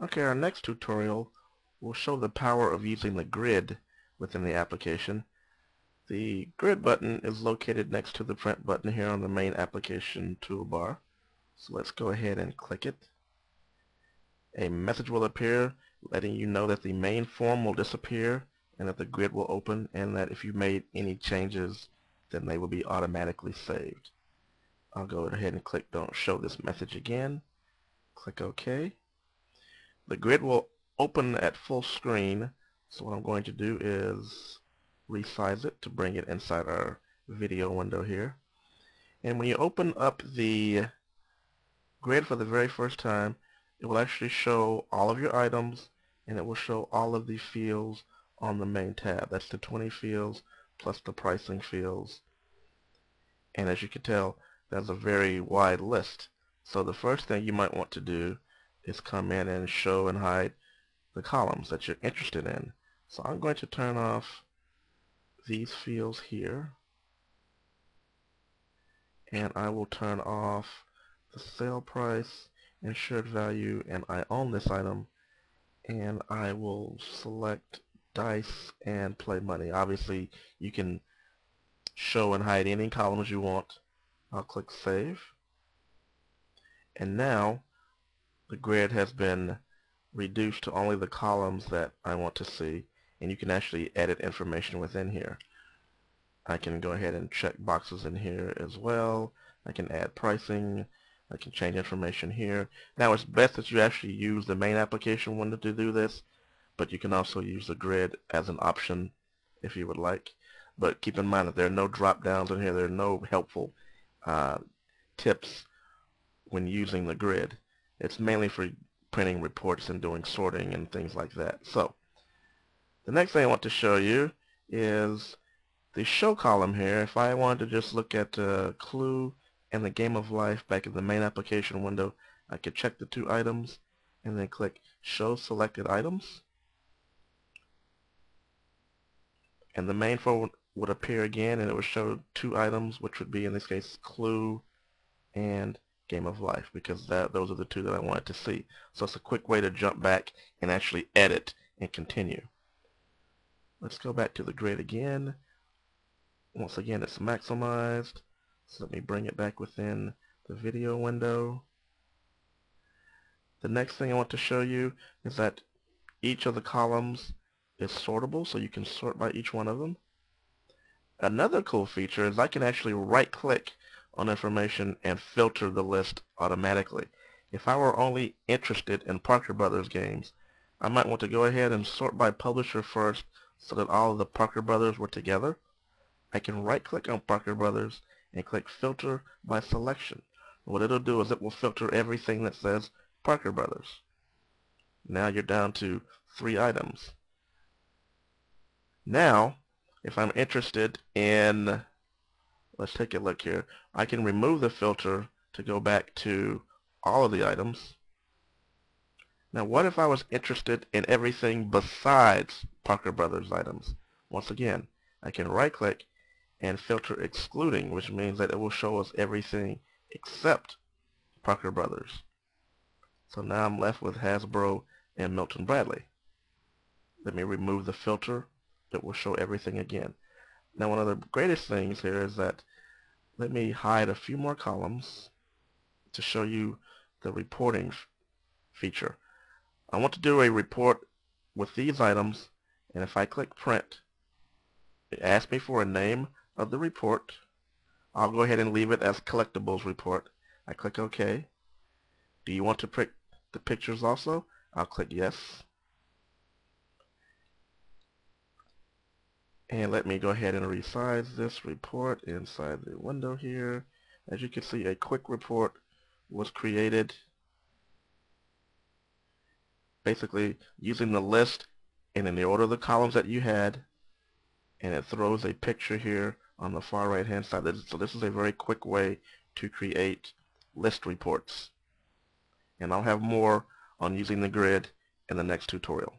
Okay, our next tutorial will show the power of using the grid within the application. The grid button is located next to the print button here on the main application toolbar. So let's go ahead and click it. A message will appear letting you know that the main form will disappear and that the grid will open, and that if you made any changes then they will be automatically saved. I'll go ahead and click Don't Show This Message again. Click OK. The grid will open at full screen, so what I'm going to do is resize it to bring it inside our video window here. And when you open up the grid for the very first time, it will actually show all of your items, and it will show all of the fields on the main tab. That's the 20 fields plus the pricing fields. And as you can tell, that's a very wide list. So the first thing you might want to do is come in and show and hide the columns that you're interested in. So I'm going to turn off these fields here, and I will turn off the sale price, insured value, and I own this item, and I will select dice and play money. Obviously you can show and hide any columns you want. I'll click save, and now the grid has been reduced to only the columns that I want to see, and you can actually edit information within here. I can go ahead and check boxes in here as well. I can add pricing. I can change information here. Now it's best that you actually use the main application window to do this, but you can also use the grid as an option if you would like. But keep in mind that there are no drop downs in here. There are no helpful tips when using the grid. It's mainly for printing reports and doing sorting and things like that. So the next thing I want to show you is the show column here. If I wanted to just look at Clue and the Game of Life back in the main application window, I could check the two items and then click Show Selected Items, and the main form would appear again, and it would show two items, which would be in this case Clue and Game of Life, because those are the two that I wanted to see. So it's a quick way to jump back and actually edit and continue. Let's go back to the grid again. Once again, it's maximized. So let me bring it back within the video window. The next thing I want to show you is that each of the columns is sortable, so you can sort by each one of them. Another cool feature is I can actually right-click on information and filter the list automatically. If I were only interested in Parker Brothers games, I might want to go ahead and sort by publisher first so that all of the Parker Brothers were together. I can right-click on Parker Brothers and click Filter by Selection. What it'll do is it will filter everything that says Parker Brothers. Now you're down to 3 items. Now, if I'm interested in, let's take a look here, I can remove the filter to go back to all of the items. Now what if I was interested in everything besides Parker Brothers items? Once again, I can right-click and filter excluding, which means that it will show us everything except Parker Brothers. So now I'm left with Hasbro and Milton Bradley. Let me remove the filter. It will show everything again. Now one of the greatest things here is that let me hide a few more columns to show you the reporting feature. I want to do a report with these items, and if I click print, it asks me for a name of the report. I'll go ahead and leave it as Collectibles report. I click OK. Do you want to print the pictures also? I'll click yes. And let me go ahead and resize this report inside the window here. As you can see, a quick report was created, basically using the list and in the order of the columns that you had, and it throws a picture here on the far right hand side. So this is a very quick way to create list reports, and I'll have more on using the grid in the next tutorial.